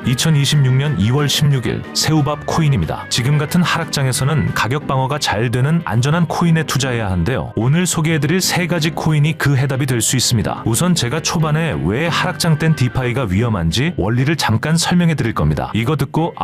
2026년 2월 16일 새우밥 코인입니다. 지금 같은 하락장에서는 가격 방어가 잘 되는 안전한 코인에 투자해야 하는데요. 오늘 소개해드릴 3가지 코인이 그 해답이 될 수 있습니다. 우선 제가 초반에 왜 하락장 땐 디파이가 위험한지 원리를 잠깐 설명해 드릴 겁니다. 이거 듣고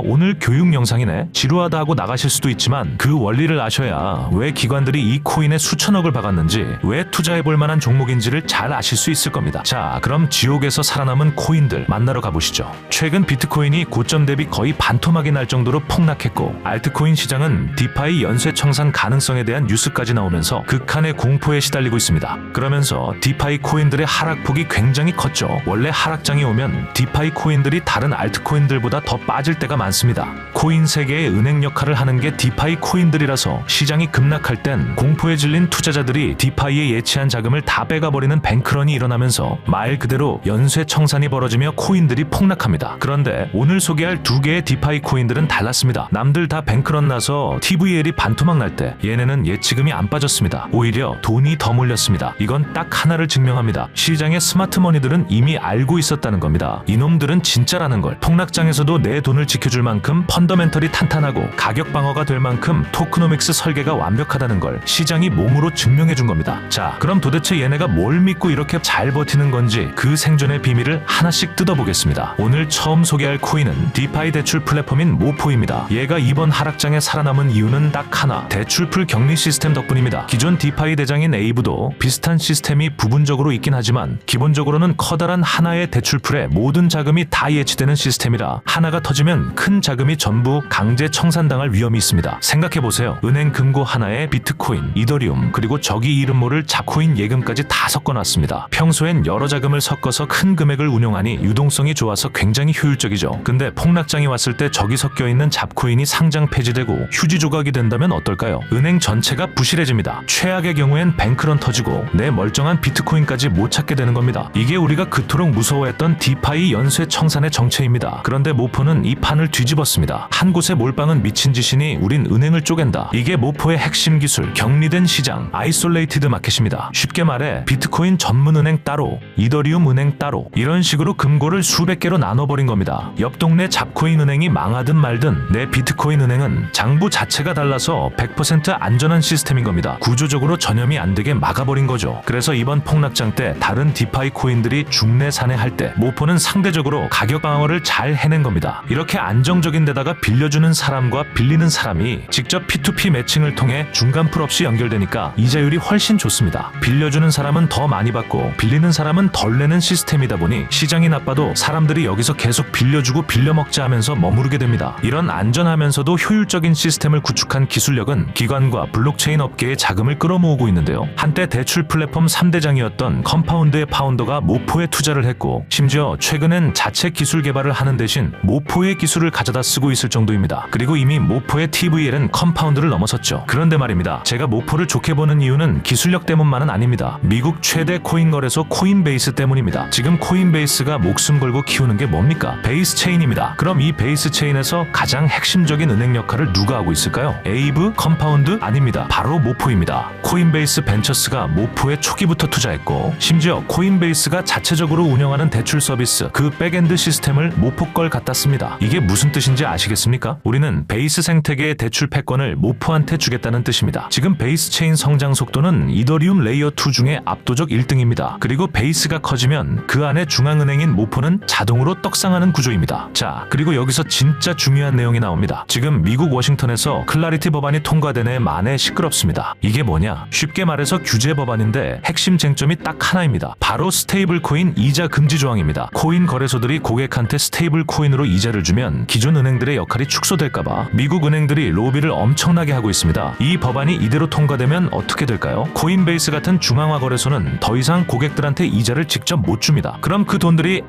오늘 교육 영상이네 지루하다 하고 나가실 수도 있지만 그 원리를 아셔야 왜 기관들이 이 코인에 수천억을 박았는지 왜 투자해볼 만한 종목인지를 잘 아실 수 있을 겁니다. 자, 그럼 지옥에서 살아남은 코인들 만나러 가보시죠. 최근 비트코인이 고점 대비 거의 반토막이 날 정도로 폭락했고 알트코인 시장은 디파이 연쇄 청산 가능성에 대한 뉴스까지 나오면서 극한의 공포에 시달리고 있습니다. 그러면서 디파이 코인들의 하락폭이 굉장히 컸죠. 원래 하락장이 오면 디파이 코인들이 다른 알트코인들보다 더 빠질 때가 많습니다. 코인 세계의 은행 역할을 하는 게 디파이 코인들이라서 시장이 급락할 땐 공포에 질린 투자자들이 디파이에 예치한 자금을 다 빼가버리는 뱅크런이 일어나면서 말 그대로 연쇄 청산이 벌어지며 코인들이 폭락합니다. 그런데 오늘 소개할 2개의 디파이 코인들은 달랐습니다. 남들 다 뱅크런 나서 TVL이 반토막 날 때 얘네는 예치금이 안 빠졌습니다. 오히려 돈이 더 몰렸습니다. 이건 딱 하나를 증명합니다. 시장의 스마트머니들은 이미 알고 있었다는 겁니다. 이놈들은 진짜라는 걸. 폭락장에서도 내 돈을 지켜줄 만큼 펀더멘털이 탄탄하고 가격 방어가 될 만큼 토크노믹스 설계가 완벽하다는 걸 시장이 몸으로 증명해 준 겁니다. 자, 그럼 도대체 얘네가 뭘 믿고 이렇게 잘 버티는 건지 그 생존의 비밀을 하나씩 뜯어보겠습니다. 오늘 처음 소개할 코인은 디파이 대출 플랫폼인 모포입니다. 얘가 이번 하락장에 살아남은 이유는 딱 하나, 대출풀 격리 시스템 덕분입니다. 기존 디파이 대장인 에이브도 비슷한 시스템이 부분적으로 있긴 하지만 기본적으로는 커다란 하나의 대출풀에 모든 자금이 다 예치되는 시스템이라 하나가 터지면 큰 자금이 전부 강제 청산당할 위험이 있습니다. 생각해보세요. 은행 금고 하나에 비트코인, 이더리움, 그리고 저기 이름 모를 잡코인 예금까지 다 섞어놨습니다. 평소엔 여러 자금을 섞어서 큰 금액을 운용하니 유동성이 좋아서 굉장히 효율적이죠. 근데 폭락장이 왔을 때 저기 섞여있는 잡코인이 상장 폐지되고 휴지 조각이 된다면 어떨까요? 은행 전체가 부실해집니다. 최악의 경우엔 뱅크런 터지고 내 멀쩡한 비트코인까지 못 찾게 되는 겁니다. 이게 우리가 그토록 무서워했던 디파이 연쇄 청산의 정체입니다. 그런데 모포는 이 판을 뒤집었습니다. 한 곳에 몰빵은 미친 짓이니 우린 은행을 쪼갠다. 이게 모포의 핵심 기술, 격리된 시장, 아이솔레이티드 마켓입니다. 쉽게 말해 비트코인 전문 은행 따로, 이더리움 은행 따로 이런 식으로 금고를 수백 개로 나눠버린 겁니다. 옆 동네 잡코인 은행이 망하든 말든 내 비트코인 은행은 장부 자체가 달라서 100% 안전한 시스템인 겁니다. 구조적으로 전염이 안 되게 막아버린 거죠. 그래서 이번 폭락장 때 다른 디파이 코인들이 중내산해할 때 모포는 상대적으로 가격 방어를 잘 해낸 겁니다. 이렇게 안정적인 데다가 빌려주는 사람과 빌리는 사람이 직접 P2P 매칭을 통해 중간풀 없이 연결되니까 이자율이 훨씬 좋습니다. 빌려주는 사람은 더 많이 받고 빌리는 사람은 덜 내는 시스템이다 보니 시장이 나빠도 사람들이 여기서 계속 빌려주고 빌려먹자 하면서 머무르게 됩니다. 이런 안전하면서도 효율적인 시스템을 구축한 기술력은 기관과 블록체인 업계의 자금을 끌어모으고 있는데요. 한때 대출 플랫폼 3대장이었던 컴파운드의 파운더가 모포에 투자를 했고 심지어 최근엔 자체 기술 개발을 하는 대신 모포의 기술을 가져다 쓰고 있을 정도입니다. 그리고 이미 모포의 TVL은 컴파운드를 넘어섰죠. 그런데 말입니다. 제가 모포를 좋게 보는 이유는 기술력 때문만은 아닙니다. 미국 최대 코인 거래소 코인베이스 때문입니다. 지금 코인베이스가 목숨 걸고 키우는 게 뭡니까? 베이스 체인입니다. 그럼 이 베이스 체인에서 가장 핵심적인 은행 역할을 누가 하고 있을까요? 에이브? 컴파운드? 아닙니다. 바로 모포입니다. 코인베이스 벤처스가 모포에 초기부터 투자했고 심지어 코인베이스가 자체적으로 운영하는 대출 서비스 그 백엔드 시스템을 모포 걸 갖다 씁니다. 이게 무슨 뜻인지 아시겠습니까? 우리는 베이스 생태계의 대출 패권을 모포한테 주겠다는 뜻입니다. 지금 베이스 체인 성장 속도는 이더리움 레이어 2 중에 압도적 1등입니다. 그리고 베이스가 커지면 그 안에 중앙은행인 모포는 자동으로 떡상하는 구조입니다. 자, 그리고 여기서 진짜 중요한 내용이 나옵니다. 지금 미국 워싱턴에서 클라리티 법안이 통과되네 만에 시끄럽습니다. 이게 뭐냐? 쉽게 말해서 규제 법안인데 핵심 쟁점이 딱 하나입니다. 바로 스테이블 코인 이자 금지 조항입니다. 코인 거래소들이 고객한테 스테이블 코인으로 이자를 주면 기존 은행들의 역할이 축소될까봐 미국 은행들이 로비를 엄청나게 하고 있습니다. 이 법안이 이대로 통과되면 어떻게 될까요? 코인베이스 같은 중앙화 거래소는 더 이상 고객들한테 이자를 직접 못 줍니다. 그럼 그 돈들이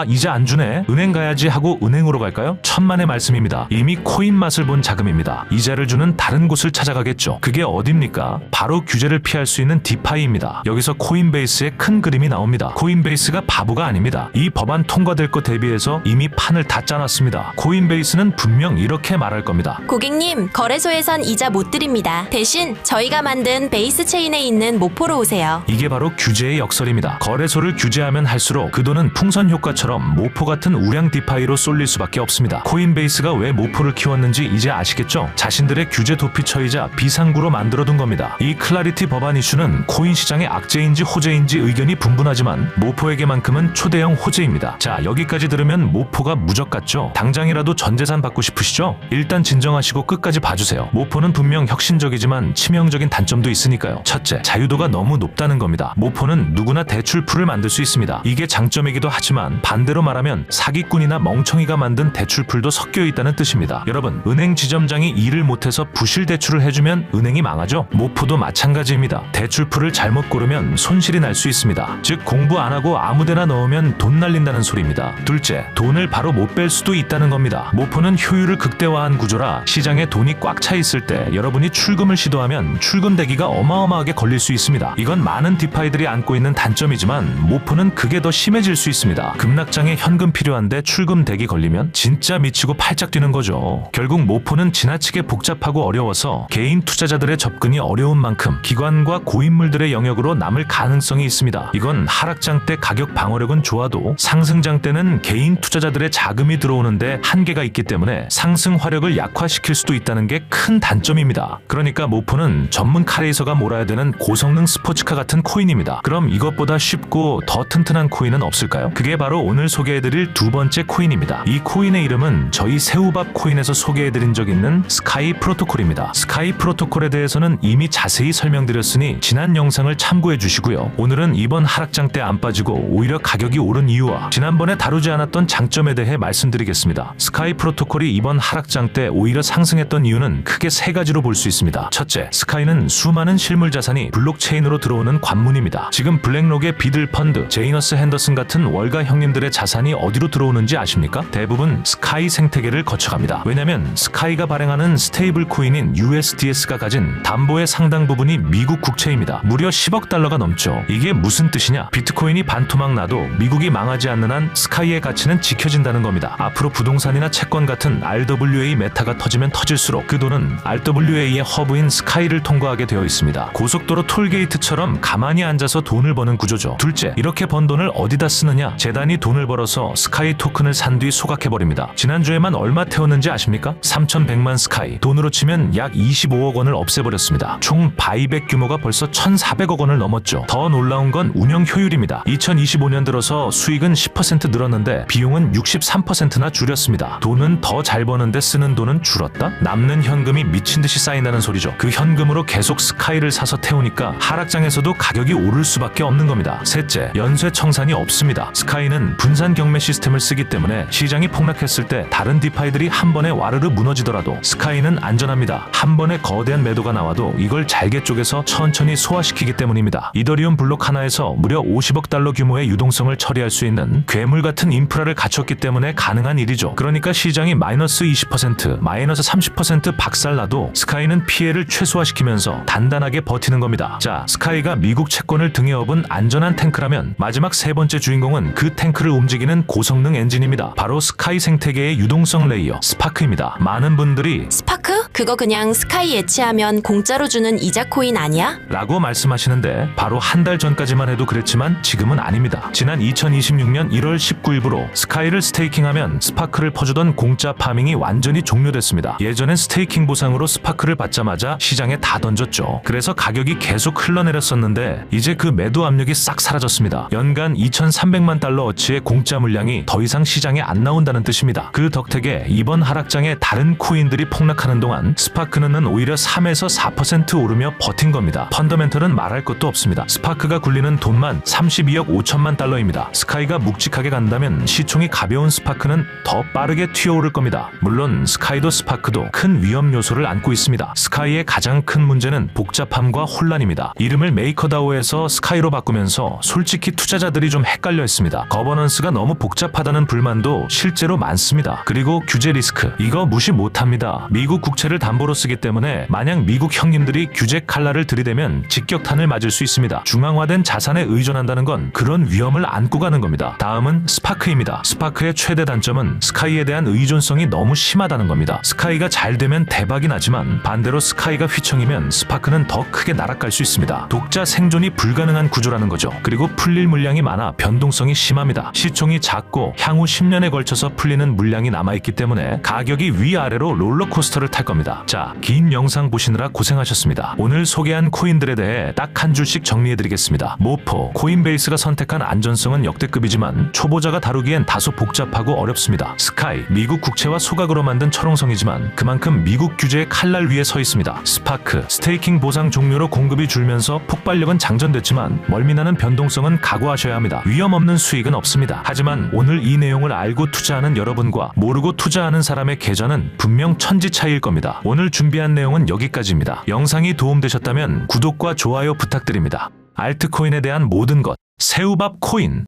이자 안 주네? 은행 가야지 하고 은행으로 갈까요? 천만의 말씀입니다. 이미 코인 맛을 본 자금입니다. 이자를 주는 다른 곳을 찾아가겠죠. 그게 어딥니까? 바로 규제를 피할 수 있는 디파이입니다. 여기서 코인베이스의 큰 그림이 나옵니다. 코인베이스가 바보가 아닙니다. 이 법안 통과될 것 대비해서 이미 판을 다 짜놨습니다. 코인베이스는 분명 이렇게 말할 겁니다. 고객님, 거래소에선 이자 못 드립니다. 대신 저희가 만든 베이스 체인에 있는 모포로 오세요. 이게 바로 규제의 역설입니다. 거래소를 규제하면 할수록 그 돈은 풍선 효과처럼 모포 같은 우량 디파이로 쏠릴 수밖에 없습니다. 코인베이스가 왜 모포를 키웠는지 이제 아시겠죠? 자신들의 규제 도피처이자 비상구로 만들어둔 겁니다. 이 클라리티 법안 이슈는 코인 시장의 악재인지 호재인지 의견이 분분하지만 모포에게만큼은 초대형 호재입니다. 자, 여기까지 들으면 모포가 무적 같죠? 당장이라도 전재산 받고 싶으시죠? 일단 진정하시고 끝까지 봐주세요. 모포는 분명 혁신적이지만 치명적인 단점도 있으니까요. 첫째, 자유도가 너무 높다는 겁니다. 모포는 누구나 대출풀을 만들 수 있습니다. 이게 장점이기도 하지만 반대로 말하면 사기꾼이나 멍청이가 만든 대출풀도 섞여 있다는 뜻입니다. 여러분, 은행 지점장이 일을 못해서 부실 대출을 해주면 은행이 망하죠? 모포도 마찬가지입니다. 대출풀을 잘못 고르면 손실이 날 수 있습니다. 즉, 공부 안 하고 아무데나 넣으면 돈 날린다는 소리입니다. 둘째, 돈을 바로 못 뺄 수도 있다는 겁니다. 모포는 효율을 극대화한 구조라 시장에 돈이 꽉 차 있을 때 여러분이 출금을 시도하면 출금 대기가 어마어마하게 걸릴 수 있습니다. 이건 많은 디파이들이 안고 있는 단점이지만 모포는 그게 더 심해질 수 있습니다. 급락장에 현금 필요한데 출금 대기 걸리면 진짜 미치고 팔짝 뛰는 거죠. 결국 모포는 지나치게 복잡하고 어려워서 개인 투자자들의 접근이 어려운 만큼 기관과 고인물들의 영역으로 남을 가능성이 있습니다. 이건 하락장 때 가격 방어력은 좋아도 상승장 때는 개인 투자자들의 자금이 들어오는데 한계가 있기 때문에 상승 화력을 약화시킬 수도 있다는 게 큰 단점입니다. 그러니까 모포는 전문 카레이서가 몰아야 되는 고성능 스포츠카 같은 코인입니다. 그럼 이것보다 쉽고 더 튼튼한 코인은 없을까요? 그게 바로 오늘 소개해드릴 두 번째 코인입니다. 이 코인의 이름은 저희 새우밥 코인에서 소개해드린 적 있는 스카이 프로토콜입니다. 스카이 프로토콜에 대해서는 이미 자세히 설명드렸으니 지난 영상을 참고해 주시고요. 오늘은 이번 하락장 때 안 빠지고 오히려 가격이 오른 이유와 지난번에 다루지 않았던 장점에 대해 말씀드리겠습니다. 스카이 프로토콜이 이번 하락장 때 오히려 상승했던 이유는 크게 세 가지로 볼 수 있습니다. 첫째, 스카이는 수많은 실물 자산이 블록체인으로 들어오는 관문입니다. 지금 블랙록의 비들 펀드, 제이너스 핸더슨 같은 월가 형님들의 자산이 어디로 들어오는지 아십니까? 대부분 스카이 생태계를 거쳐갑니다. 왜냐면 스카이가 발행하는 스테이블 코인인 USDS가 가진 담보의 상당 부분이 미국 국채입니다. 무려 10억 달러가 넘죠. 이게 무슨 뜻이냐? 비트코인이 반토막 나도 미국이 망하지 않는 한 스카이의 가치는 지켜진다는 겁니다. 앞으로 부동산이나 채권 같은 RWA 메타가 터지면 터질수록 그 돈은 RWA의 허브인 스카이를 통과하게 되어 있습니다. 고속도로 톨게이트처럼 가만히 앉아서 돈을 버는 구조죠. 둘째, 이렇게 번 돈을 어디다 쓰느냐? 재단이 돈을 벌어서 스카이 토큰을 산 뒤 소각해버립니다. 지난주에만 얼마 태웠는지 아십니까? 3,100만 스카이. 돈으로 치면 약 25억 원을 없애버렸습니다. 총 바이백 규모가 벌써 1,400억 원을 넘었죠. 더 놀라운 건 운영 효율입니다. 2025년 들어서 수익은 10% 늘었는데 비용은 63%나 줄였습니다. 돈은 더 잘 버는데 쓰는 돈은 줄었다? 남는 현금이 미친듯이 쌓인다는 소리죠. 그 현금으로 계속 스카이를 사서 태우니까 하락장에서도 가격이 오를 수밖에 없는 겁니다. 셋째, 연쇄 청산이 없습니다. 스카이는 분산 경매 시스템을 쓰기 때문에 시장이 폭락했을 때 다른 디파이들이 한 번에 와르르 무너지더라도 스카이는 안전합니다. 한 번에 거대한 매도가 나와도 이걸 잘게 쪼개서 천천히 소화시키기 때문입니다. 이더리움 블록 하나에서 무려 50억 달러 규모의 유동성을 처리할 수 있는 괴물 같은 인프라를 갖췄기 때문에 가능한 일이죠. 그러니까 시장이 마이너스 20%, 마이너스 30% 박살나도 스카이는 피해를 최소화시키면서 단단하게 버티는 겁니다. 자, 스카이가 미국 채권을 등에 업은 안전한 탱크라면 마지막 세 번째 주인공은 그 탱크를 움직이는 고성능 엔진입니다. 바로 스카이 생태계의 유동성 레이어 스파크입니다. 많은 분들이 스파크? 그거 그냥 스카이 예치하면 공짜로 주는 이자 코인 아니야? 라고 말씀하시는데 바로 한 달 전까지만 해도 그랬지만 지금은 아닙니다. 지난 2026년 1월 19일부로 스카이를 스테이킹하면 스파크를 퍼주던 공짜 파밍이 완전히 종료됐습니다. 예전엔 스테이킹 보상으로 스파크를 받자마자 시장에 다 던졌죠. 그래서 가격이 계속 흘러내렸었는데 이제 그 매도 압력이 싹 사라졌습니다. 연간 2,300만 달러 어치의 공짜 물량이 더 이상 시장에 안 나온다는 뜻입니다. 그 덕택에 이번 하락장에 다른 코인들이 폭락하는 동안 스파크는 오히려 3에서 4% 오르며 버틴 겁니다. 펀더멘털은 말할 것도 없습니다. 스파크가 굴리는 돈만 32억 5천만 달러입니다. 스카이가 묵직하게 간다면 시총이 가벼운 스파크는 더 빠르게 튀어오를 겁니다. 물론 스카이도 스파크도 큰 위험 요소를 안고 있습니다. 스카이의 가장 큰 문제는 복잡함과 혼란입니다. 이름을 메이커다오에서 스카이로 바꾸면서 솔직히 투자자들이 좀 헷갈려 했습니다. 거버넌스가 너무 복잡하다는 불만도 실제로 많습니다. 그리고 규제 리스크, 이거 무시 못합니다. 미국 국채를 자체를 담보로 쓰기 때문에 만약 미국 형님들이 규제 칼날을 들이대면 직격탄을 맞을 수 있습니다. 중앙화된 자산에 의존한다는 건 그런 위험을 안고 가는 겁니다. 다음은 스파크입니다. 스파크의 최대 단점은 스카이에 대한 의존성이 너무 심하다는 겁니다. 스카이가 잘 되면 대박이 나지만 반대로 스카이가 휘청이면 스파크는 더 크게 날아갈 수 있습니다. 독자 생존이 불가능한 구조라는 거죠. 그리고 풀릴 물량이 많아 변동성이 심합니다. 시총이 작고 향후 10년에 걸쳐서 풀리는 물량이 남아있기 때문에 가격이 위아래로 롤러코스터를 탈 겁니다. 자, 긴 영상 보시느라 고생하셨습니다. 오늘 소개한 코인들에 대해 딱 한 줄씩 정리해드리겠습니다. 모포, 코인베이스가 선택한 안전성은 역대급이지만 초보자가 다루기엔 다소 복잡하고 어렵습니다. 스카이, 미국 국채와 소각으로 만든 철옹성이지만 그만큼 미국 규제의 칼날 위에 서 있습니다. 스파크, 스테이킹 보상 종료로 공급이 줄면서 폭발력은 장전됐지만 멀미나는 변동성은 각오하셔야 합니다. 위험 없는 수익은 없습니다. 하지만 오늘 이 내용을 알고 투자하는 여러분과 모르고 투자하는 사람의 계좌는 분명 천지 차이일 겁니다. 오늘 준비한 내용은 여기까지입니다. 영상이 도움되셨다면 구독과 좋아요 부탁드립니다. 알트코인에 대한 모든 것, 새우밥 코인.